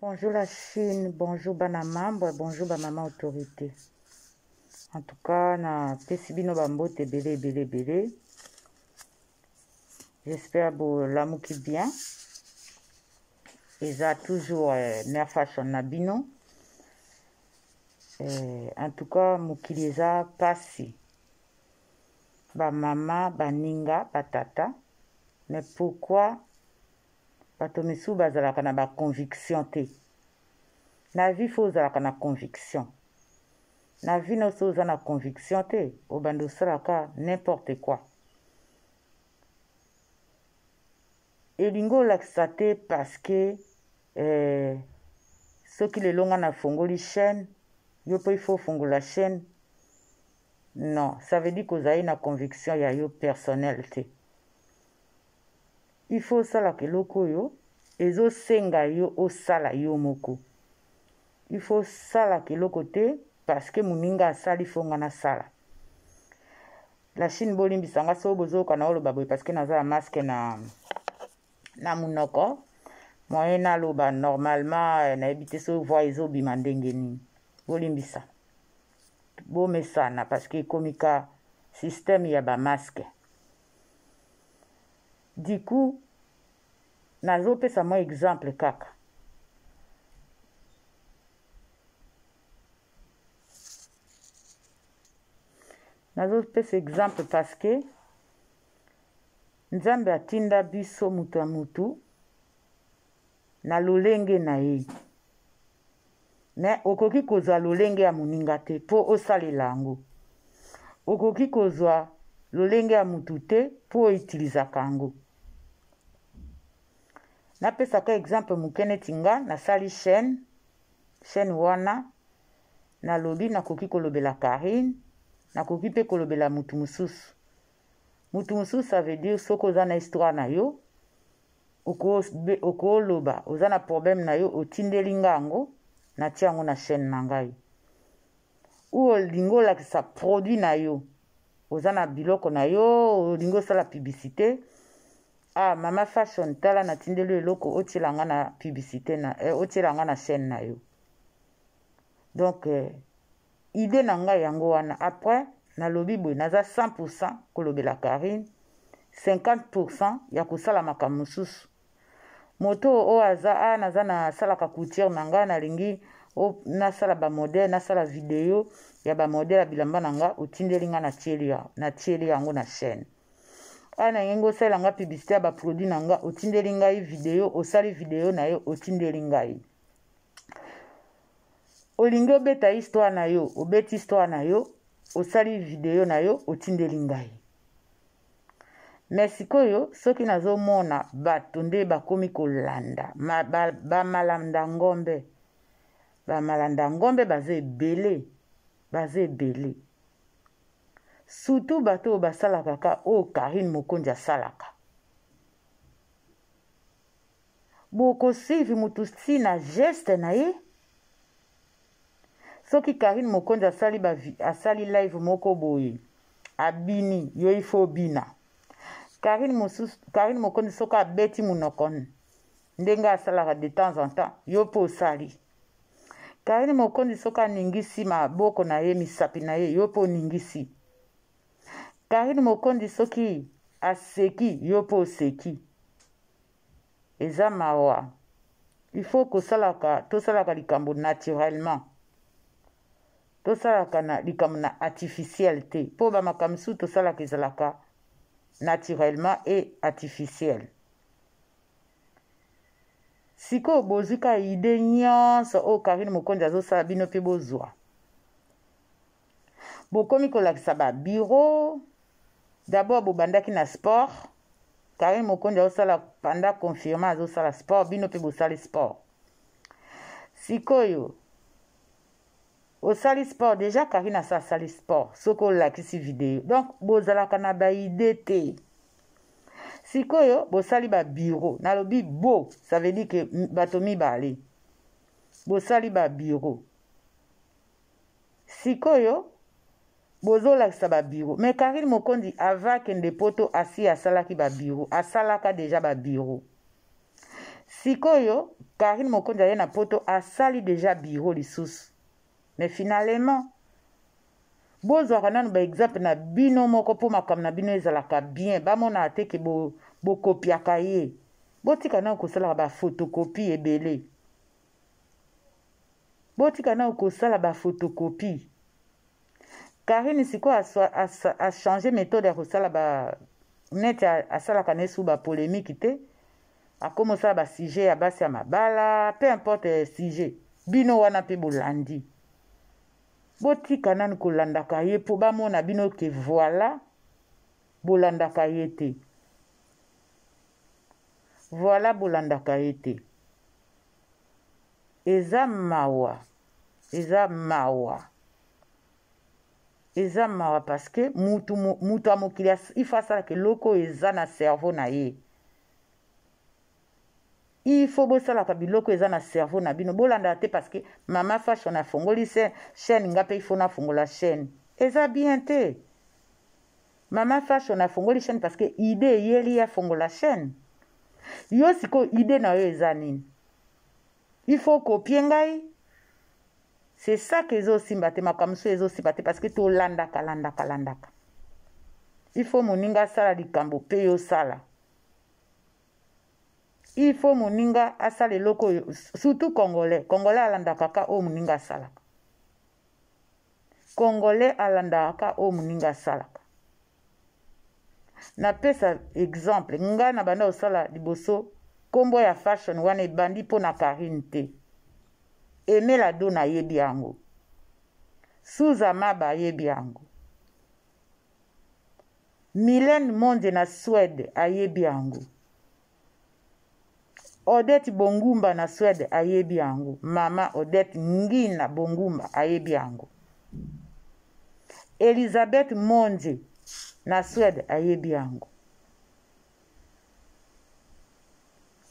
Bonjour la Chine, bonjour bana membre, bonjour ba maman autorité. En tout cas, na pesibino bambote belé. J'espère que l'amour qui bien. Et ça toujours mer fashion na bino. En tout cas, mukiliza passé. Ba maman, ba ninga, ba tata. Mais pourquoi batomisu bazalaka na ba conviction te? Na vie faut zalaka na conviction. Na vie no so za na conviction te, obando salaka n'importe quoi. Elingo lakisa te parce que soki lelo nga na fongoli chaîne, yo po il faut fongola chaîne. Non, ça veut dire kozali na conviction ya yo personnel te. Il faut salaka eloko yo, ezo senga yo osala yo moko. Il faut salaka eloko te parce que muninga asali fonga na sala. La Chine bolimbisanga so bozoka na oloba boye parce que naza masque na munoko. Moyen na loba normalement na ebite so voix ezo bima ndenge nini. Bolimbisa. Bomesana parce que komika système ya ba masque. Du coup, nazo pesa mo exemple kaka. Nazo pesa exemple parce que Nzambe atinda biso mutu a mutu na lolenge na ye. Mais okoki kozwa lolenge ya muninga te po osalela yango. Okoki kozwa lolenge ya mutu te po oitilizaka yango. Napesaka exemple mukene tinga nasali chaîne wana nalobi nakoki kolobela Karine, nakoki pe kolobela mutu mususu. Mutu mususu ça veut dire soko oza na histoire na yo, okoloba oza na problème na yo otindeli nga yango natia yango na chaîne na ngai. Ou olingi olakisa produit na yo, oza na biloko na yo, olingi osala publicité. Ah, mama fashion tala natindeli eloko otielanga na publicité na otielanga na chaîne na yo. Donc idée na ngai yango wana. Après nalobi boye naza 100% kolobela Karine, 50% ya kosala makambo mosusu. Moto o aza naza na salaka couture na nga nalingi nasala ba modèle, nasala video ya ba modèle ya bilamba na nga otindeli nga na tieli yango na chaîne. Na yengo osala nga publicité ya ba produit na nga otindeli ngai video, osali video na yo otindeli ngai. Olingi obeta histoire na yo, obeti histoire na yo, osali video na yo otindeli ngai. Mais sikoyo soki nazomona bato nde bakomi kolanda bamalanda ngombe. Bamalanda ngombe baza ebele. Surtout bato basalaka ka o Karine Mokonzi asalaka. Boko suivi mutu si na geste na ye. Soki Karine Mokonzi asali live moko boye abini yo ifo bina. Karine Mokonzi soka abeti munokon ndenga asalaka de temps en temps yo po sali. Karine Mokonzi soka ningisi maboko na ye misapi na ye yo po ningisi. Karine Mokonzi soki aseki yo po seki. Eza mawa. Il faut tosalaka likambo naturellement. Tosalaka na likambo na artificiel te. Po ba makamsu tosalaka ezalaka naturellement et artificiel. Siko bozika ide nyonso o Karine Mokonzi azosala bino pe bozwa. Bokomi kolakisa ba bureau. D'abord bobandaki na sport. Karine Mokonzi azosala panda confirma azosala sport bino pe bosali sport. Sikoyo osali sport déjà Karine asali sport soko lakisi video. Donc bozalaka na ba idée te. Sikoyo bosali ba bureau. Nalobi bo, ça veut dire que bato mibale. Bosali ba bureau. Sikoyo bozolakisa ba bureau. Mais Karine Mokonzi avant kende poto asi asalaki ba bureau. Asalaka déjà ba bureau. sikoyo Karine Mokonzi aye na poto asali déjà bureau lisusu mais finalement bozwaka nanu baexemple na bino moko mpo makambo na bino ezalaka bien bamona ate ke bokopiaka ye botika nanu kosalaka baphotocopie ebele botika nanu kosala baphotocopie Karine sikoyo achange méthode ya kosala neti asalaka nesu bapolémique te akoma osala basujet ya basi ya mabala peu importe sujet bino wana mpe bolandi botika nanu kolandaka ye mpo bamona bino ke voilà bolandaka ye te voilà bolandaka ye te eza mawa parce que mutu ya mokili ifo asalaka eloko eza na cerveau na ye ifo bosalaka biloko eza na cerveau na bino bolanda te parce que mama fashion afongoli chaîne nga mpe ifo nafongola chaîne eza bien te mama fashion afongoli chaîne parce que ide eyeli afongola chaîne yo sikoyo ide na yo eza nini ifo kopie ngai c'est ça que ezosimba te makambo so ezosimba te parce que tolandaka ifo moninga asala likambo mpe yosala ifo moninga asala eloko oyo surtout congolais alandaka ka oyo moninga asalaka congolais alandaka ka oyo moninga asalaka napesa exemple ngai na banda osala liboso nkombo ya fashion wana ebandi mpo na Karine te Emela Do nayebi yango Suza Maba ayebi yango Mylène Monde na Suède ayebi yango Odette Bongumba na Suède ayebi yango Mama Odette Ngina Bongumba ayebi yango Elizabeth Monde na Suède ayebi yango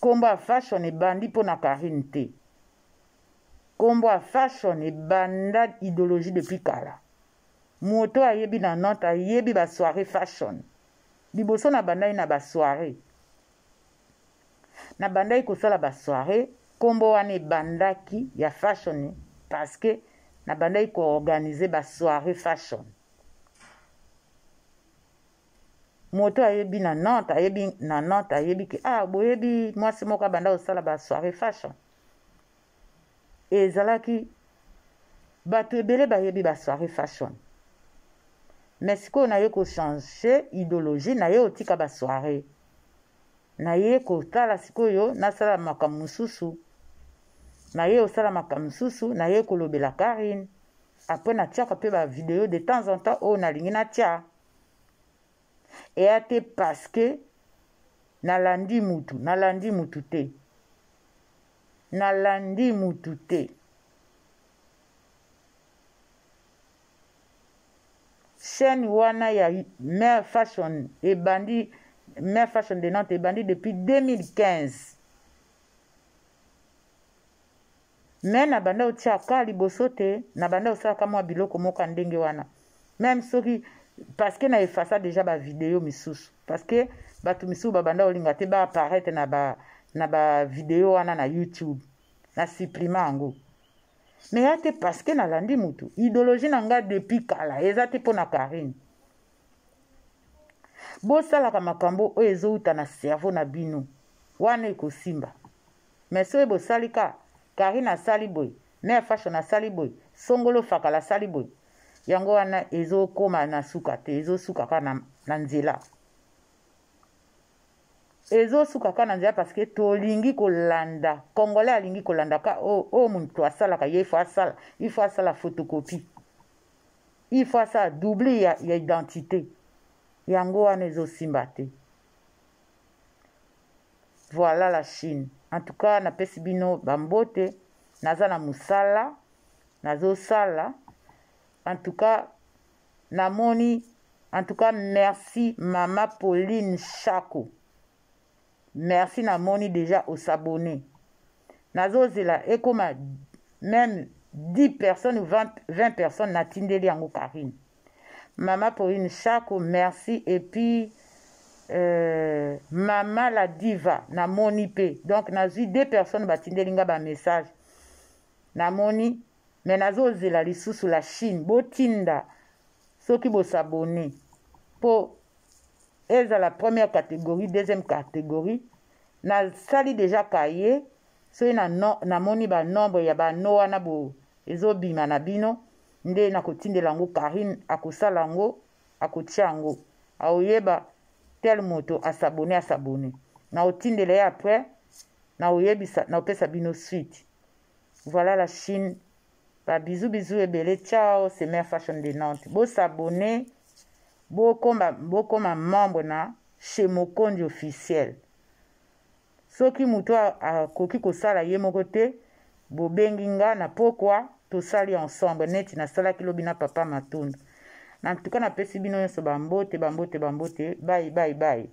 Kombo ya fashion ebandi mpo na Karine te Kombo ya fashion ebanda idéologie depuis kala moto ayebi na Nantes ayebi basoirée fashion liboso na bandai na basoirée na bandai kosala basoirée kombo wana ebandaki ya fashion parce que na bandai koorganize basoirée fashion moto ayebi na Nantes ayebi ke boyebi mwasi moko abanda kosala basoirée fashion ezalaki bato ebele bayebi basoirée fashion mais sikoyo na ye kochange idéologie na ye otika basoirée na ye kotala sikoyo nasala makambo mosusu na ye osala makambo mosusu na ye kolobela Karine apres natiaka mpe bavideo de temps en temps oyo nalingi natia eya te parce que nalandi mutu te nalandi mutu te chaîne wana ya Mère Fashion ebandi Mère Fashion de Nantes ebandi depuis 2015 mais na banda otiaka liboso te na banda osalaka mwa biloko moko ndenge wana même soki parce que na efasa déjà bavideo misusu parce que bato misusu babanda olinga te baapparaître na bavideo wana na YouTube na supprime yango mais ya te parce que nalandi mutu idéologie na nga depuis kala eza te mpo na Karine bosalaka makambo oyo ezouta na cerveau na bino wana ekosimba mais soki bosalika Karine asali boye Mère Fashion asali boye Songolo Fakala asali boye yango wana ezokoma na suka te ezosukaka na nzela ezosukaka na nzela parce que tolingi kolanda congolais alingi kolanda ka o muntu asalaka ye il faut asala photocopie il faut asala double ya identité yango wana ezosimba te voilà la Chine en tout cas napesi bino bambote naza na musala nazosala en tout cas namoni en tout cas merci Mama Pauline Chako merci namoni déjà au s'abonner nazozela ekoma même 10 personnes ou 20 personnes natindeli yango Karine Mama Pauline Chako merci et puis Mama la diva na moni pe donc nazwi 2 personnes batindelinga ba message na moni mais nazozela lisusu la Chine botinda soki bosabone po ezala première catégorie deuxième catégorie nasali déjà kaye soki namoni banombre ya bano wana bo ezobima na bino nde nakotindela yango Karine akosala yango akotia yango aoyeba tel moto asabone na otindela ye après na oyebisa na opesa bino suite. Voilà la Chine. Ba bisous ebele. Ciao, c'est Mère Fashion de Nantes. Bo s'abonner, bo koma membre na chez Mokondi officiel. Soki muto akoki kosala ye moko te, bo benginga na pourquoi tosali ensemble neti na sala kilobi na papa Matundu. Na tout cas na pesi bino nyonso bambote. Bye.